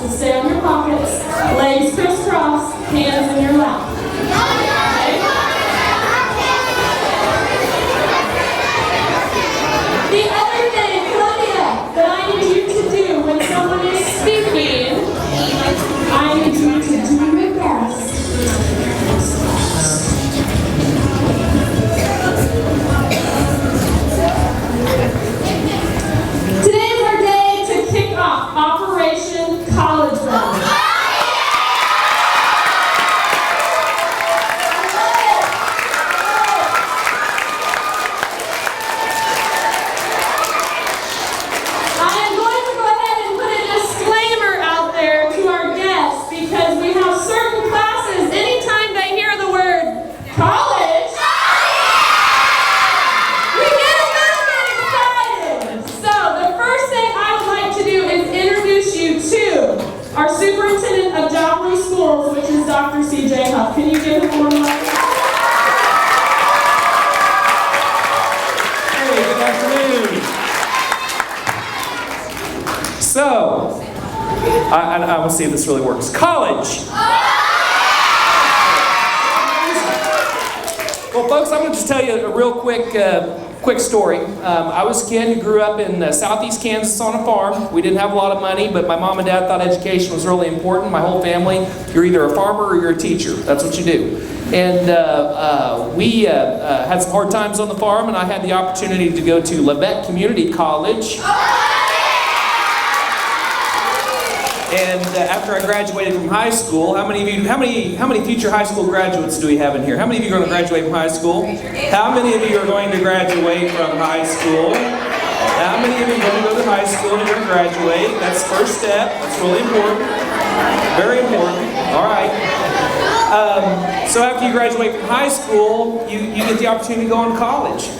So stay on your pockets, legs crisscrossed, hands in your lap. The other thing, Claudia, that I need you to do when someone is speaking, I need you to do your best. Today is our day to kick off Operation College Run. Our Superintendent of Joplin Schools, which is Dr. C.J. Huff. Can you give him a warm welcome? Hey, good afternoon. So, I want to see if this really works. College. Well, folks, I'm going to just tell you a real quick story. I was a kid who grew up in southeast Kansas on a farm. We didn't have a lot of money, but my mom and dad thought education was really important. My whole family, you're either a farmer or you're a teacher. That's what you do. And we had some hard times on the farm, and I had the opportunity to go to Lebec Community College. And after I graduated from high school, how many future high school graduates do we have in here? How many of you are going to graduate from high school? How many of you are going to graduate from high school? How many of you are going to go to high school and you're going to graduate? That's the first step. That's really important. Very important. All right. So after you graduate from high school, you get the opportunity to go on to college. It's an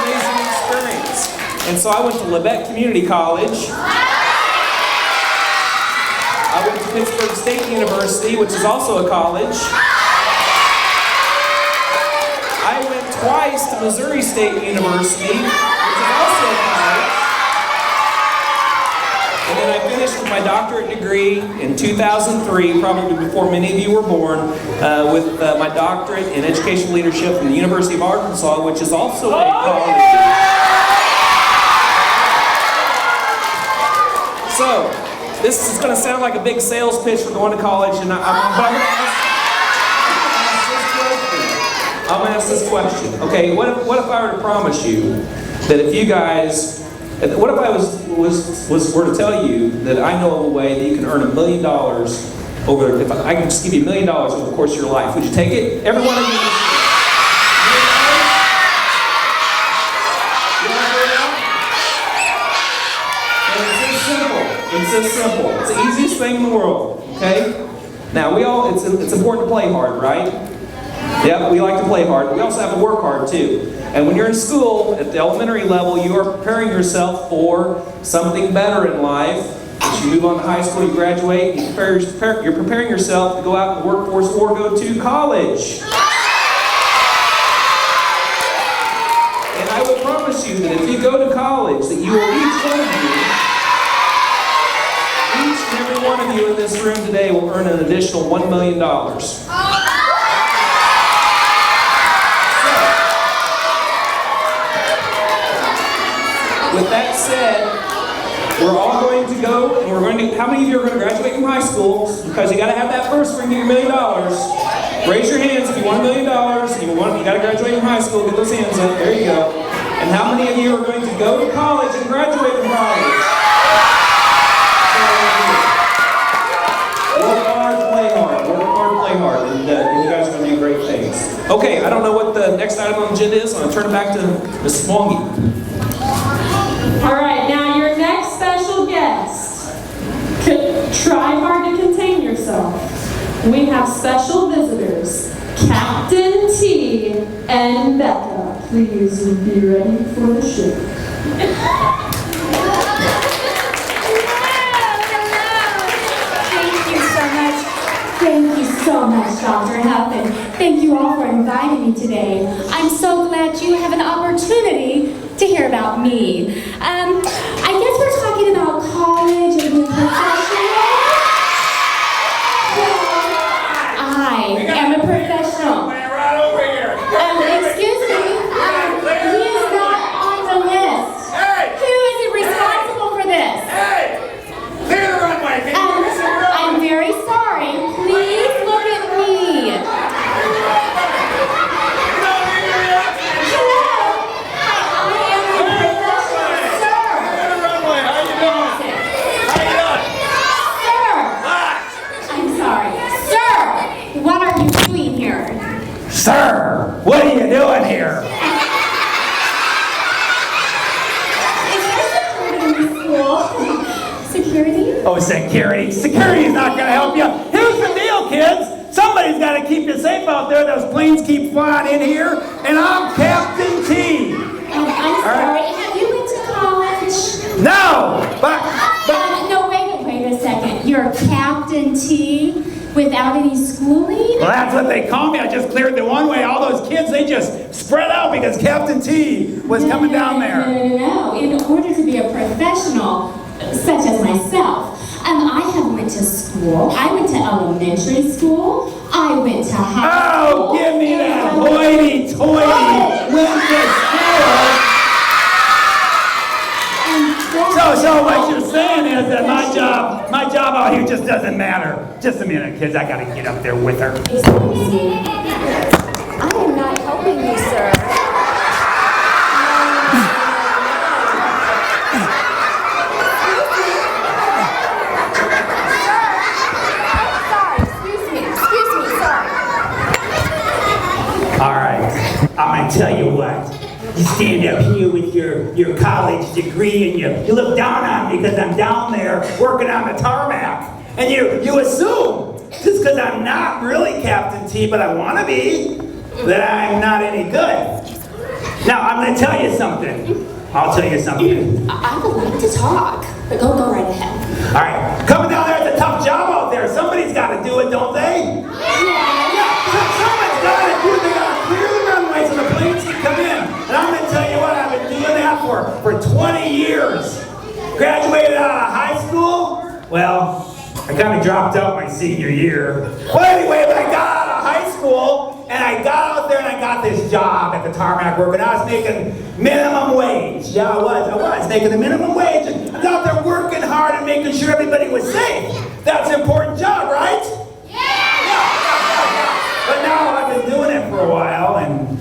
amazing experience. And so I went to Lebec Community College. I went to Pittsburgh State University, which is also a college. I went twice to Missouri State University, which is also a college. And then I finished with my doctorate degree in 2003, probably before many of you were born, with my doctorate in education leadership from the University of Arkansas, which is also a college. So, this is going to sound like a big sales pitch for going to college, and I'm going to ask this question. Okay, what if I were to promise you that if you guys, what if I were to tell you that I know of a way that you can earn $1 million over, if I can just give you $1 million over the course of your life, would you take it? Every one of you. It's this simple. It's the easiest thing in the world, okay? Now, it's important to play hard, right? Yep, we like to play hard, but we also have to work hard, too. And when you're in school, at the elementary level, you are preparing yourself for something better in life. As you move on to high school, you graduate, you're preparing yourself to go out in the workforce or go to college. And I will promise you that if you go to college, that you will each and every one of you in this room today will earn an additional $1 million. With that said, we're all going to go, and how many of you are going to graduate from high school? Because you got to have that first for you to get your $1 million. Raise your hands if you want $1 million. You got to graduate from high school. Get those hands up. There you go. And how many of you are going to go to college and graduate from college? Work hard, play hard. Work hard, play hard. And you guys are going to do great things. Okay, I don't know what the next item on the agenda is. I'm going to turn it back to Ms. Swangy. All right, now your next special guest. Try hard to contain yourself. We have special visitors, Captain T and Becca. Please be ready for the show. Thank you so much, Dr. Huff, and thank you all for inviting me today. I'm so glad you have an opportunity to hear about me. I guess we're talking about Sir, what are you doing here? Security? Oh, security. Security's not going to help you. Here's the deal, kids. Somebody's got to keep you safe out there. Those planes keep flying in here, and I'm Captain T. I'm sorry. Have you been to college? No, but No, wait a second. You're Captain T without any schooling? well, that's what they call me. I just cleared the one way. All those kids, they just spread out because Captain T was coming down there. No. In order to be a professional, such as myself, I have went to school. I went to elementary school. I went to high school. Oh, give me that hoity-toity went to school. So what you're saying is that my job out here just doesn't matter. Just a minute, kids. I gotta get up there with her. Excuse me. I am not helping you, sir. All right, I'm gonna tell you what. You stand up here with your college degree and you look down on me because I'm down there working on the tarmac. And you assume, just because I'm not really Captain T, but I want to be, that I'm not any good. Now, I'm gonna tell you something. I'll tell you something. I would like to talk, but go right ahead. All right, coming down there is a tough job out there. Somebody's got to do it, don't they? Someone's got to do it. They got to clear the runway so the planes can come in. And I'm going to tell you what, I've been doing that for 20 years. Graduated out of high school. Well, I kind of dropped out my senior year. Well, anyway, but I got out of high school and I got out there and I got this job at the tarmac work and I was making minimum wage. Yeah, I was making the minimum wage. And I was out there working hard and making sure everybody was safe. That's an important job, right? Yeah. But now I've been doing it for a while and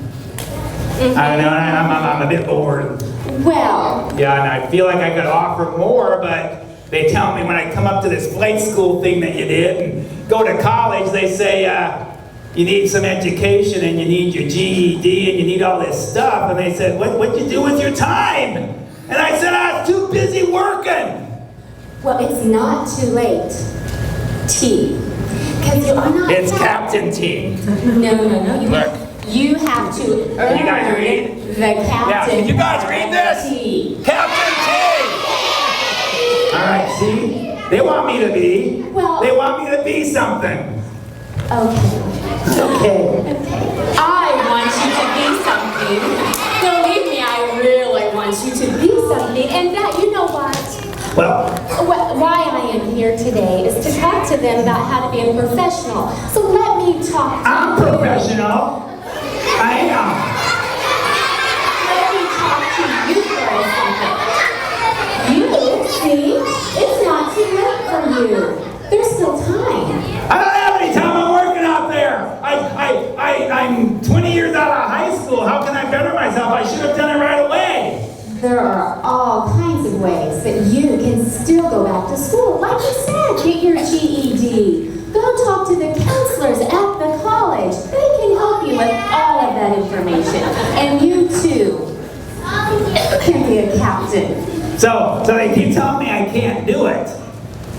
I don't know, I'm a bit bored. Well, Yeah, and I feel like I could offer more, but they tell me when I come up to this flight school thing that you did and go to college, they say you need some education and you need your GED and you need all this stuff. And they said, what'd you do with your time? And I said, I was too busy working. well, it's not too late. T. Because you are not. It's Captain T. No. You have to earn you guys read? the captain. Yeah, can you guys read this? T. Captain T! All right, see? They want me to be. Well- They want me to be something. Okay. I want you to be something. Believe me, I really want you to be something. And that, you know what? Well, Why I am here today is to talk to them about how to be a professional. So let me talk to I'm you. professional. I am. Let me talk to you for a second. You, see, it's not too late for you. There's still time. I don't have any time. I'm working out there. I'm 20 years out of high school. How can I better myself? I should have done it right away. There are all kinds of ways that you can still go back to school. Like you said, get your GED. Go talk to the counselors at the college. They can help you with all of that information. And you too can be a captain. So they keep telling me I can't do it.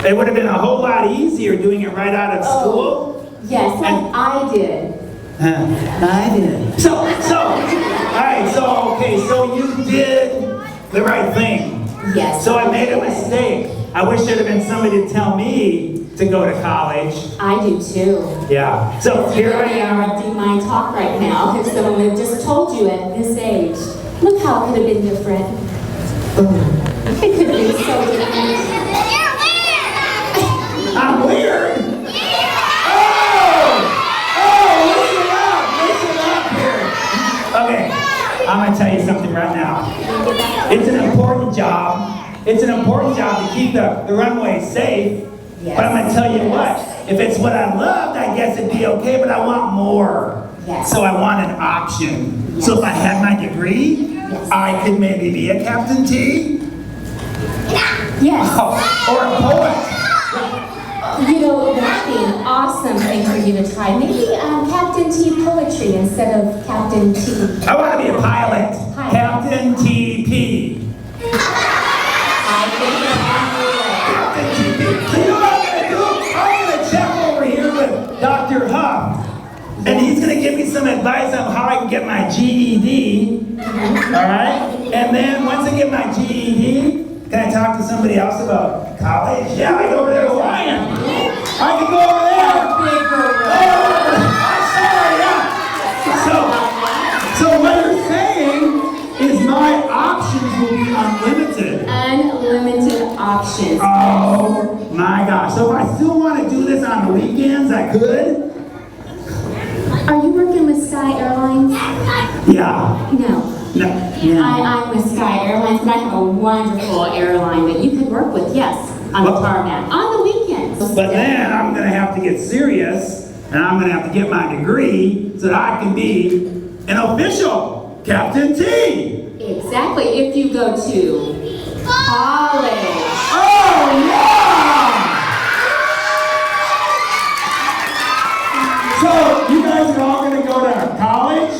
It would have been a whole lot easier doing it right out of school. Yes, like I did. I did. So you did the right thing. Yes. So I made a mistake. I wish there'd have been somebody to tell me to go to college. I do too. Yeah. So here I am. Interrupting my talk right now. If someone would have just told you at this age, look how it could have been different. It could have been so different. I'm weird. Listen up here. Okay, I'm gonna tell you something right now. It's an important job. It's an important job to keep the runway safe. Yes. But I'm gonna tell you what, if it's what I loved, I guess it'd be okay, but I want more. Yes. So I want an option. Yes. So if I had my degree, Yes. I could maybe be a Captain T. Yes. Or a poet. You know, that'd be an awesome thing for you to try. Maybe Captain T poetry instead of Captain T. I want to be a pilot. Captain TP. I think you're on your way. Captain TP. So you know what I'm going to do? I'm going to check over here with Dr. Huff. And he's going to give me some advice on how I can get my GED. Alright? And then once I get my GED, can I talk to somebody else about college? Yeah, I can go over there to Lion. I can go over there. I'm sorry, yeah. So what you're saying is my options will be unlimited. Unlimited options. Oh my gosh. So if I still want to do this on the weekends, I could? Are you working with Sky Airlines? Yeah. No. No. Yeah. I'm with Sky Airlines, but I have a wonderful airline that you could work with, yes, on the Well- tarmac, on the weekends. But then I'm going to have to get serious, and I'm going to have to get my degree so that I can be an official Captain T. Exactly, if you go to college. Oh, yeah! So, you guys are all going to go to college?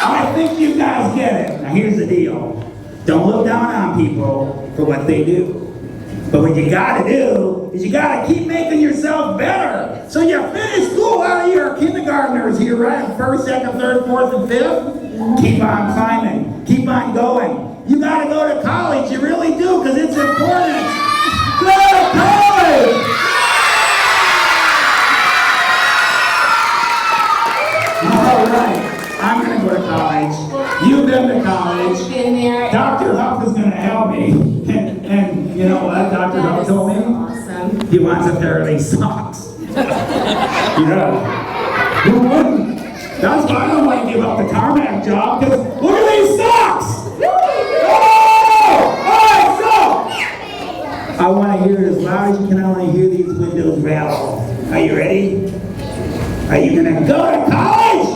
I think you guys get it. Now, here's the deal. Don't look down on people for what they do. But what you gotta do is you gotta keep making yourself better. So you finish school out of your kindergartners here, right? First, second, third, fourth, and fifth. Keep on climbing. Keep on going. You gotta go to college. You really do, because it's important. Go to college! All right. I'm gonna go to college. You've been to college. Been there. Dr. Huff is gonna help me. And you know what Dr. That Huff is told me? awesome. He wants a pair of these socks. Yeah. Who wouldn't? That's why I don't want to give up the tarmac job, because look at these socks! Oh! Alright, so! I want to hear it as loud as you can. I want to hear these windows rattle. Are you ready? Are you gonna go to college?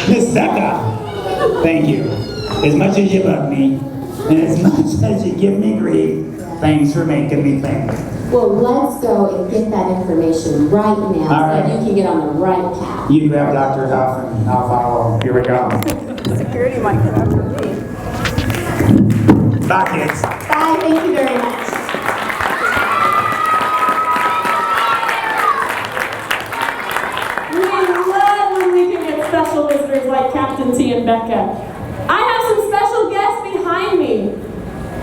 Miss Becca, thank you. As much as you love me, and as much as you give me grief, thanks for making me think. Well, let's go and get that information right now so right. that you can get on the right path. You grab Dr. Huff and I'll follow. Here we go. Security might get after me. Bye, kids. Bye, thank you very much. We love when we can get special visitors like Captain T and Becca. I have some special guests behind me.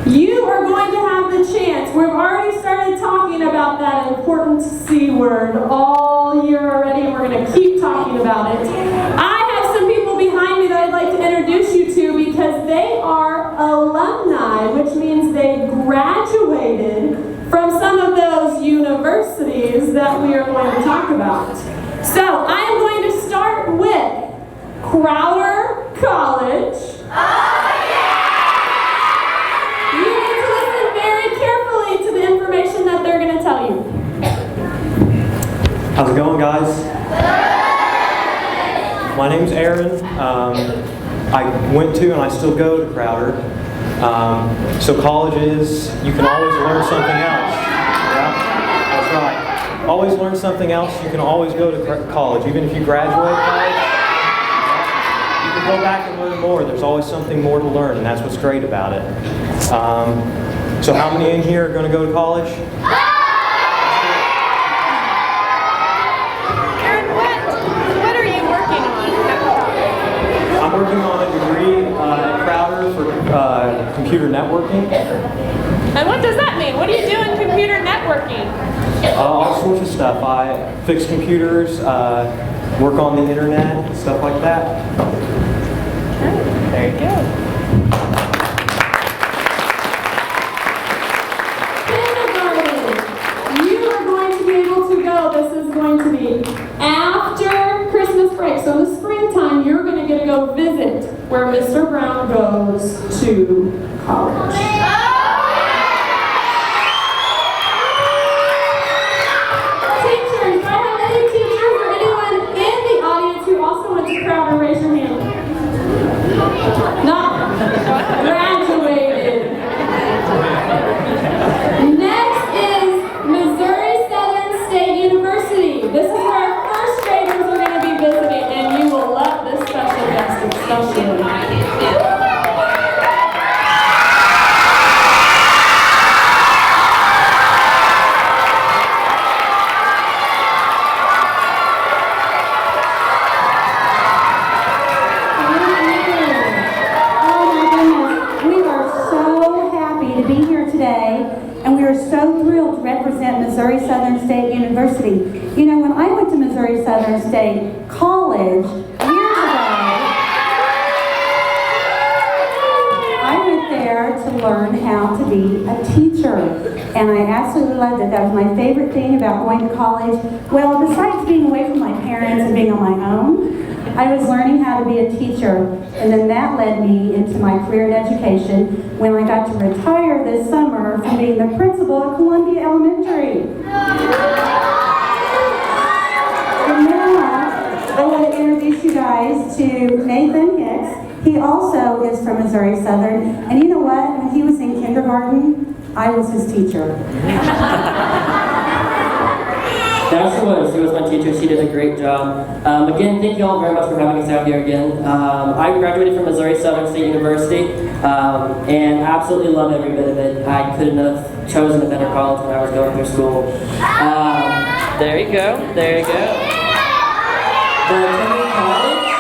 You are going to have the chance. We've already started talking about that important C word all year already, and we're going to keep talking about it. I have some people behind me that I'd like to introduce you to because they are alumni, which means they graduated from some of those universities that we are going to talk about. So I am going to start with Crowder College. You need to listen very carefully to the information that they're going to tell you. How's it going, guys? My name's Aaron. I went to and I still go to Crowder. So college is, you can always learn something else. Yeah, that's right. Always learn something else. You can always go to college. Even if you graduate college, you can go back and learn more. There's always something more to learn, and that's what's great about it. So how many in here are going to go to college? Aaron, what are you working on? I'm working on a degree at Crowder for computer networking. And what does that mean? What do you do in computer networking? All sorts of stuff. I fix computers, work on the internet, stuff like that. Very good. Kindergarten. You are going to be able to go. This is going to be after Christmas break. go visit where Mr. Brown goes to college. Teachers, do I have any teachers or anyone in the audience who also went to Crowder? Raise your hand. Not graduated. Next is Missouri Southern State University. This is where our first graders are going to be visiting, and you will love this special guest, especially. So thrilled to represent Missouri Southern State University. You know, when I went to Missouri Southern State College years ago, I went there to learn how to be a teacher. And I absolutely loved it. That was my favorite thing about going to college. Well, besides being away from my parents and being on my own, I was learning how to be a teacher, and then that led me into my career in education when I got to retire this summer from being the principal at Columbia Elementary. And now, I want to introduce you guys to Nathan Hicks. He also is from Missouri Southern, and you know what? When he was in kindergarten, I was his teacher. Yeah, she was my teacher. She did a great job. Again, thank you all very much for having us out here again. I graduated from Missouri Southern State University and absolutely love every bit of it. I couldn't have chosen a better college when I was going through school. There you go. There you go. But attending college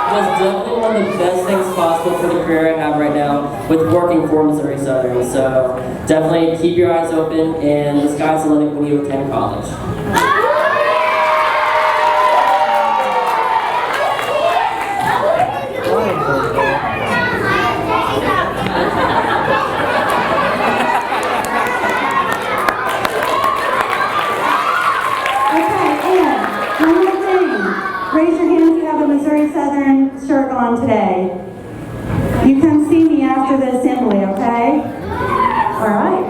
was definitely one of the best things possible for the career I have right now with working for Missouri Southern. So definitely keep your eyes open, and the sky's the limit when you attend college. Shirt on today. You come see me after the assembly, okay? All right.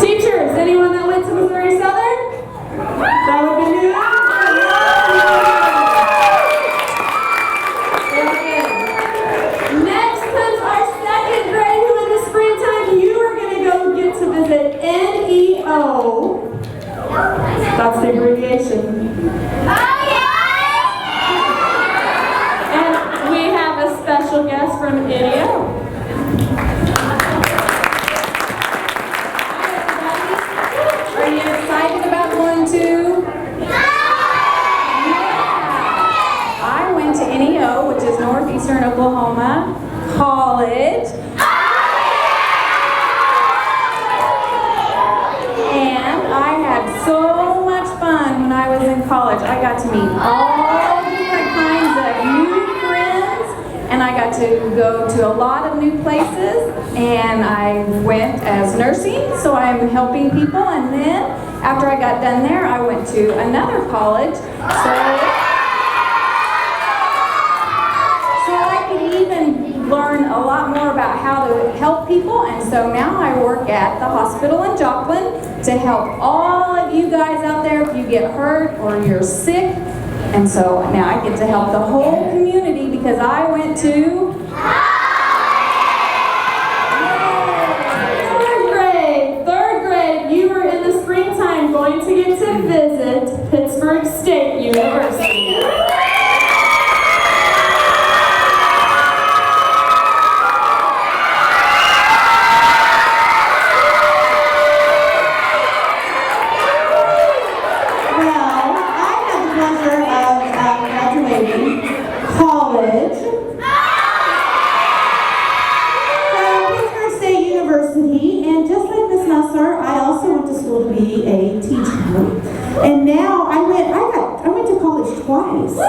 Teachers, anyone that went to Missouri Southern? That would be new. Next comes our second grade, who in the springtime you are going to go get to visit NEO. That's the abbreviation. Special guest from NEO. Are you excited about going to? I went to NEO, which is Northeastern Oklahoma College. And I had so much fun when I was in college. I got to meet all different kinds of new friends. And I got to go to a lot of new places, and I went as nursing, so I'm helping people, and then after I got done there, I went to another college, so I could even learn a lot more about how to help people, and so now I work at the hospital in Joplin to help all of you guys out there if you get hurt or you're sick. And so now I get to help the whole community because I went to Third grade, you were in the springtime going to get to visit Pittsburgh State University. And now I went to college twice. Both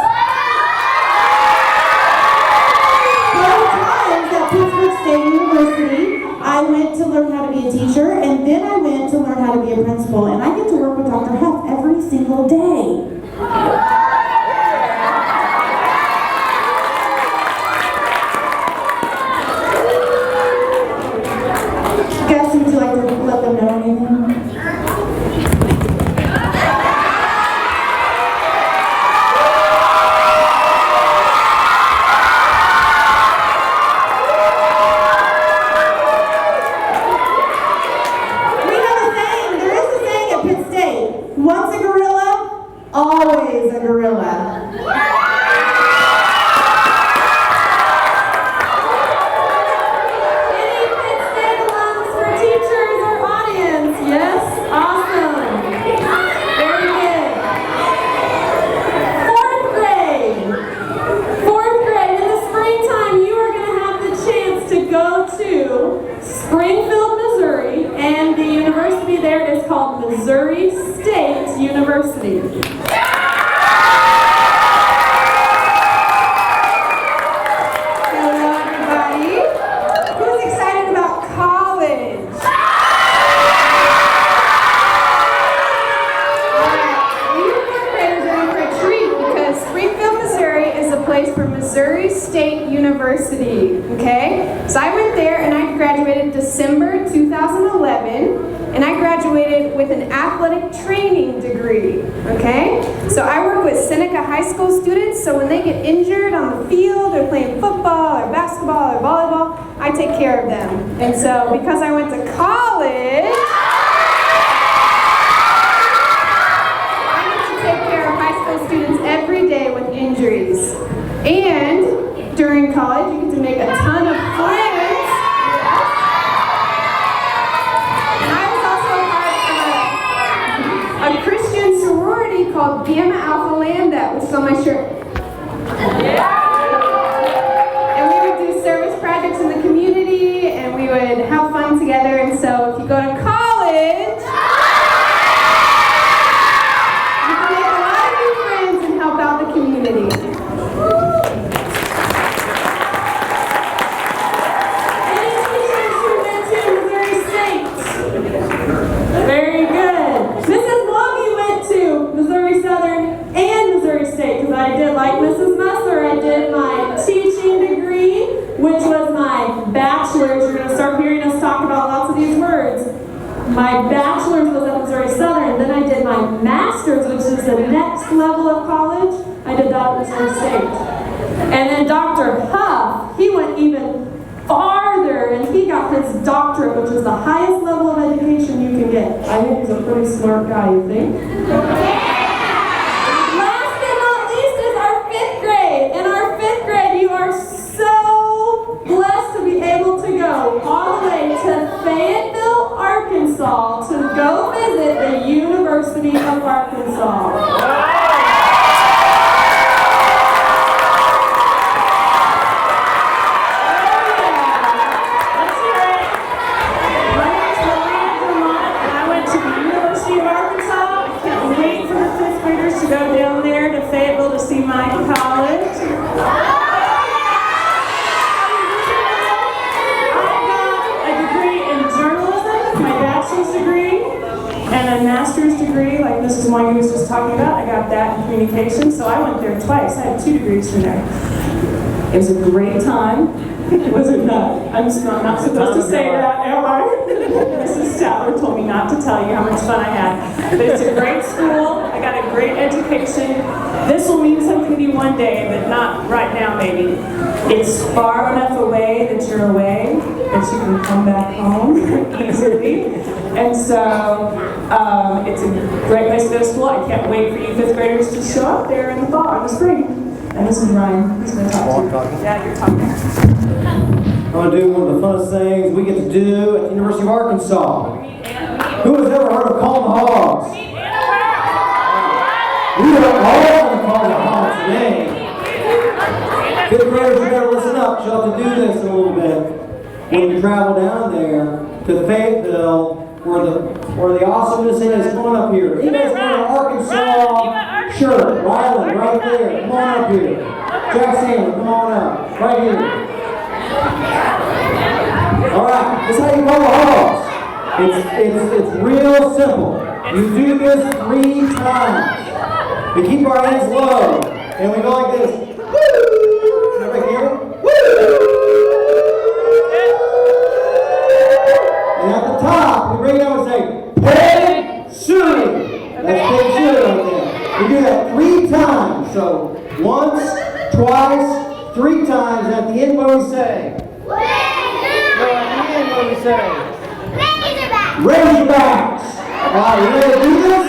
times at Pittsburgh State University, I went to learn how to be a teacher, and then I went to learn how to be a principal, and I get to work with Dr. Huff every single day. always a gorilla. Any Pitt State alums for teachers or audience? Yes? Awesome. Very good. Fourth grade. In the springtime, you are going to have the chance to go to Springfield, Missouri, and the university there is called Missouri State University. Hello, everybody. Who's excited about college? You fourth graders are in for a treat because Springfield, Missouri is a place for Missouri State University, okay? So I went there and I graduated December 2011, and I graduated with an athletic training degree, okay? So I work with Seneca High School students, so when they get injured on the field or playing football or basketball or volleyball, I take care of them. And so because I went to college, I get to take care of high school students every day with injuries. And during college, you get to make a ton of friends. And I was also a part of a Christian sorority called Gamma Alpha Lambda, which is on my shirt. And we would do service projects in the community, and we would have fun together. And so if you go to college, you can make a lot of new friends and help out the community. Any teachers who went to Missouri State? Very good. Mrs. Logie went to Missouri Southern and Missouri State because I did, like Mrs. Messer, I did my teaching degree, which was my bachelor's. You're going to start hearing us talk about lots of these words. My bachelor's was at Missouri Southern. Then I did my master's, which is the next level of college. I did that at Missouri State. And then Dr. Huff, he went even farther, and he got his doctorate, which is the highest level of education you can get. I think he's a pretty smart guy, you think? Last but not least is our fifth grade. In our fifth grade, you are so blessed to be able to go all the way to Fayetteville, Arkansas to go visit the University of Arkansas. To go down there to Fayetteville to see my college. I got a degree in journalism, my bachelor's degree, and a master's degree, like Mrs. Monge was just talking about. I got that in communication, so I went there twice. I had 2 degrees from there. It was a great time. Was it not? I'm not supposed to say that, am I? Mrs. Statler told me not to tell you how much fun I had. But it's a great school. I got a great education. This will mean something to you one day, but not right now, maybe. It's far enough away that you're away, that you can come back home easily. And so it's a great place to go to school. I can't wait for you 5th graders to show up there in the fall or the spring. And this is Ryan. He's going to talk to you. Yeah, you're talking. I'm going to do one of the funnest things we get to do at the University of Arkansas. Who has ever heard of Call the Hogs? We are all going to call the Hogs today. 5th graders, you better listen up. You'll have to do this in a little bit. When you travel down there to Fayetteville, where the awesomeness is, come on up here. You guys want an Arkansas shirt? Ryland, right there. Come on up here. Jack Sandler, come on up. Right here. All right, this is how you call the Hogs. It's real simple. You do this 3 times. We keep our hands low, and we go like this. Woo! Everybody hear it? Woo! And at the top, we bring it up and say, Peg Shooting. That's Peg Shooting right there. We do that 3 times. So once, twice, 3 times. And at the end, what do we say? No, at the end, what do we say? Razorbacks. All right, you ready to do this?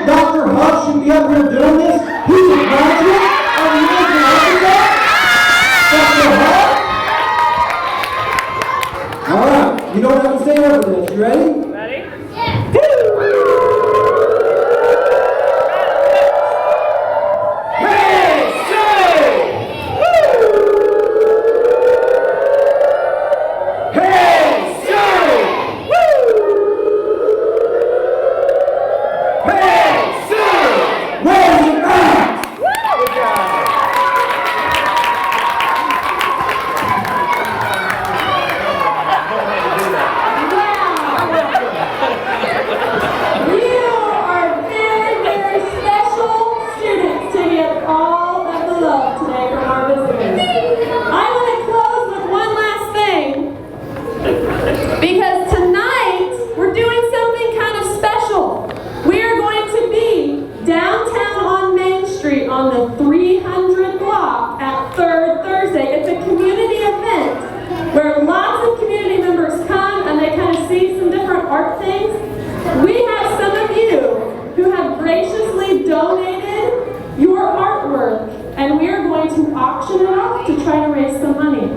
Dr. Hush, donated your artwork, and we are going to auction it off to try to raise some money.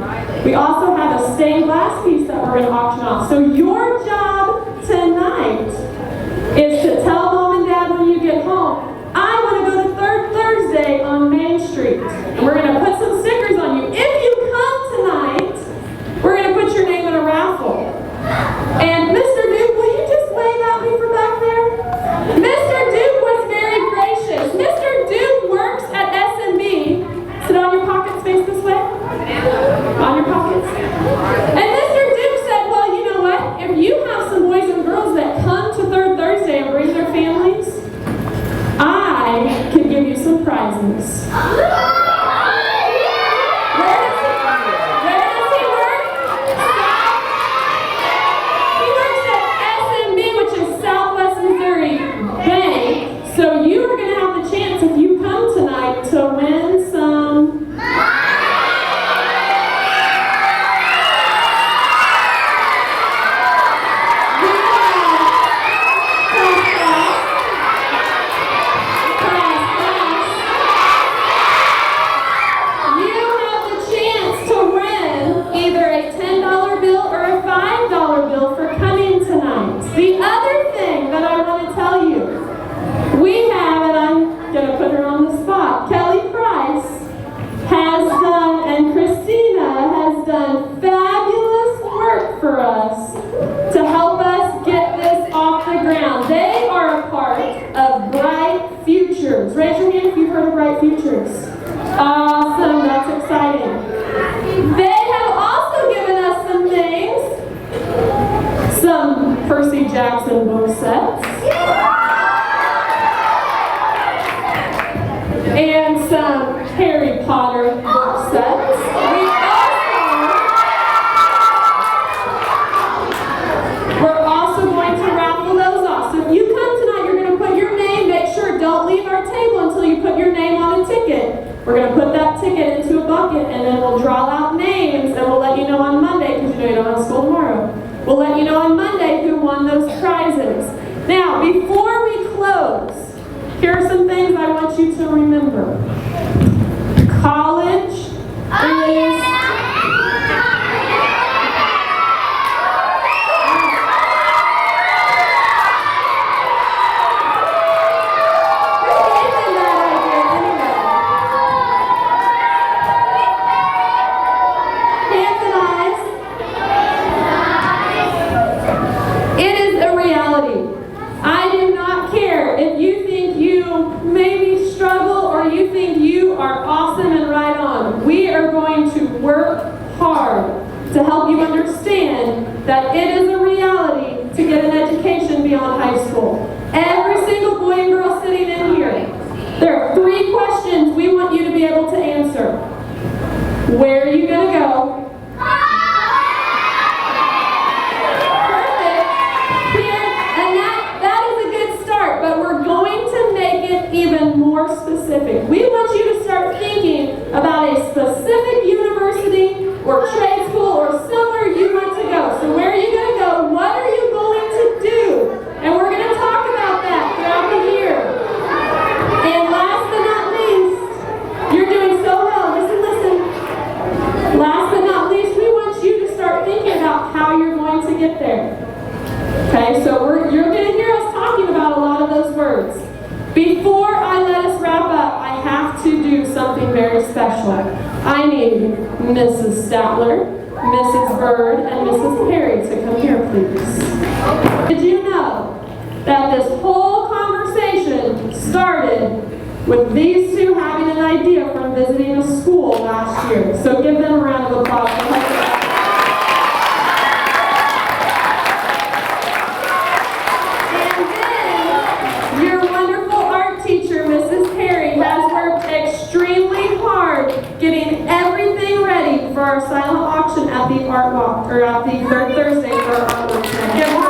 We also have a stained glass piece that we're going to auction off. So your job tonight is to tell Mom and Dad when you get home, I want to go to Third Thursday on Main Street. And we're going to put some stickers on you. If you come tonight, we're going to put your name in a raffle. And Mr. Duke, will you just wave at me from back there? Mr. Duke was very gracious. Mr. Duke works at SMB. Sit on your pockets, face this way. On your pockets. And Mr. Duke said, well, you know what? If you have some boys and girls that come to Third Thursday and bring their families, I can give you some prizes. Where does he work? He works at SMB, which is Southwest Missouri Bank. So you are going to have the chance, if you come tonight, to win some. For us to help us get this off the ground. They are a part of Bright Futures. Raise your hand if you've heard of Bright Futures. Awesome, that's exciting. They have also given us some things. Some Percy Jackson book sets. And some Harry Potter book sets. We're also going to raffle those off. So if you come tonight, you're going to put your name. Make sure, don't leave our table until you put your name on a ticket. We're going to put that ticket into a bucket, and then we'll draw out names, and we'll let you know on Monday, because you don't have school tomorrow. We'll let you know on Monday who won those prizes. Now, before we close, here are some things I want you to remember. College is... to help you understand that it is a reality to get an education beyond high school. Every single boy and girl sitting in here, there are 3 questions we want you to be able to answer. Where are you going to go? Perfect. Here, and that is a good start, but we're going to make it even more specific. We want you to start thinking about a specific university or trade school or somewhere you want to go. So where are you going to go? What are you going to do? And we're going to talk about that throughout the year. And last but not least, you're doing so well. Listen. Last but not least, we want you to start thinking about how you're going to get there. Okay, so you're going to hear us talking about a lot of those words. Before I let us wrap up, I have to do something very special. I need Mrs. Statler, Mrs. Bird, and Mrs. Perry to come here, please. Did you know that this whole conversation started with these two having an idea from visiting a school last year? So give them a round of applause. And then your wonderful art teacher, Mrs. Perry, has worked extremely hard getting everything ready for our silent auction at the Art Walk, or at the Third Thursday for our artwork.